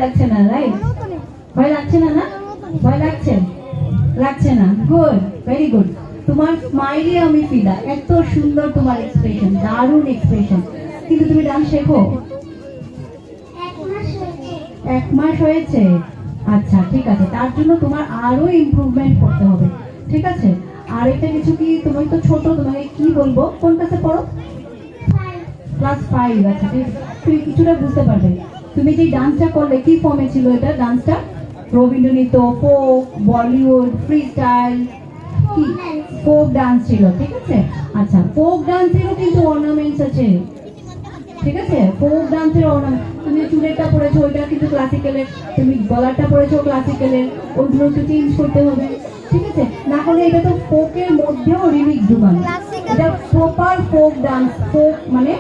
লাগছে না, রাইট? ভয় লাগছে না? না ভয় লাগছে? লাগছে না, গুড, ভেরি গুড। তোমার স্মাইলে আমি ফিদা, এত সুন্দর তোমার এক্সপ্রেশন, দারুণ এক্সপ্রেশন। কিন্তু তুমি ডান্স শেখো? 1 মাস হয়েছে। আচ্ছা ঠিক আছে, তার জন্য তোমার আরো ইমপ্রুভমেন্ট করতে হবে, ঠিক আছে? আর এটা কিছু কি, তুমি তো ছোট, তোমাকে কি বলবো, কোন ক্লাসে পড়ো? ক্লাস 5। আচ্ছা ঠিক আছে, তুমি কিছুটা বুঝতে পারবে। তুমি যে ডান্সটা করলে কি ফর্মে ছিল এটা ডান্সটা? রবীন্দ্রনৃত্য, ফোক, বলিউড, ফ্রি স্টাইল, কি ফোক ডান্স ছিল, ঠিক আছে? আচ্ছা, ফোক ডান্সেরও কিন্তু অর্নামেন্টস আছে, ঠিক আছে? ফোক ডান্সের অর্নামেন্ট, তুমি চুলেরটা পরেছো ওইটা কিন্তু ক্লাসিক্যালের, তুমি গলারটা পরেছো ক্লাসিক্যালের, ওইগুলো একটু চেঞ্জ করতে হবে, ঠিক আছে? না হলে এটা তো ফোকের মধ্যেও রিমিক্স ঢুকানো, এটা প্রপার ফোক ডান্স। ফোক মানে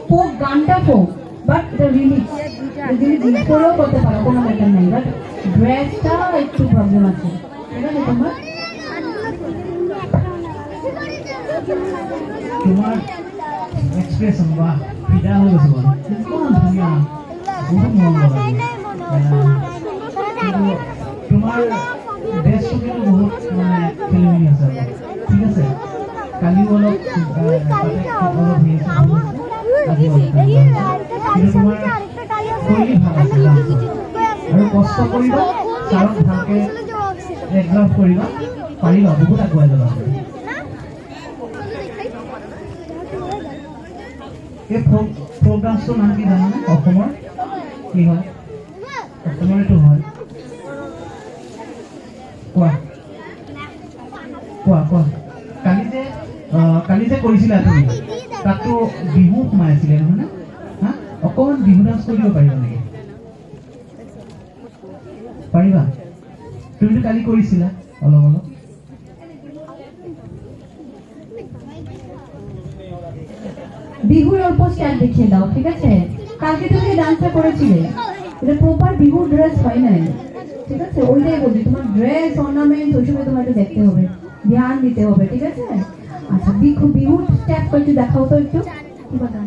ফোক গানটা ফোক, বাট এটা রিমিক্স, তুমি জিনিস করেও করতে পারো, কোনো ম্যাটার নেই, বাট ড্রেসটা একটু প্রবলেম আছে, ঠিক আছে? তোমার এক্সপ্রেশন বা ফিদা হয়ে গেছে বল, ইমান ধুনীয়া, বহুত মন লগা। কিন্তু তোমাৰ ড্ৰেছটো কিন্তু বহুত মানে খেলিমেলি আছে, ঠিক আছে? কালিও অলপ অলপ হেৰি আজি কিন্তু তোমাৰ শৈলী ভাল আছে ডান্সৰ, আৰু কষ্ট কৰিবা, ছাৰক ভালকৈ এগ্ৰাফ কৰিবা, পাৰিবা, বহুত আগুৱাই যাবা। এই ফোক ডান্সটোৰ নাম কি জানানে? অসমৰ কি হয়? অসমৰ এইটো হয়, কোৱা কোৱা কোৱা। কালি যে কৰিছিলা তুমি, তাততো বিহু সোমাই আছিলে নহয় নে? হা, অকণমান বিহু ডান্স কৰিব পাৰিবা নেকি? পাৰিবা? তুমিতো কালি কৰিছিলা অলপ অলপ। বিহুর অল্প স্টাইল দেখিয়ে দাও, ঠিক আছে? কালকে তুমি ডান্সটা করেছিলে, এটা প্রপার বিহুর ড্রেস হয় নাই, ঠিক আছে? ওইটাই বলছি, তোমার ড্রেস অর্নামেন্ট ওই সময় তোমাকে দেখতে হবে, ধ্যান দিতে হবে, ঠিক আছে? আচ্ছা, বিহুর স্টেপ একটু দেখাও তো একটু, কি কথা?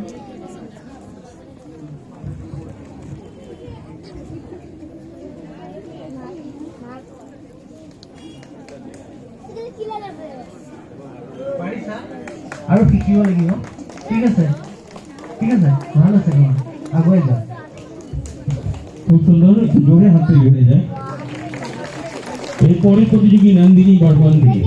আৰু শিকিব লাগিব, ঠিক আছে? ঠিক আছে, ভাল আছে, তোমার আগুৱাই যাও। খুব সুন্দর, জোরে হাত তৈরি হয়ে যায়। এরপরে প্রতিযোগী নন্দিনী বর্মন দিয়ে।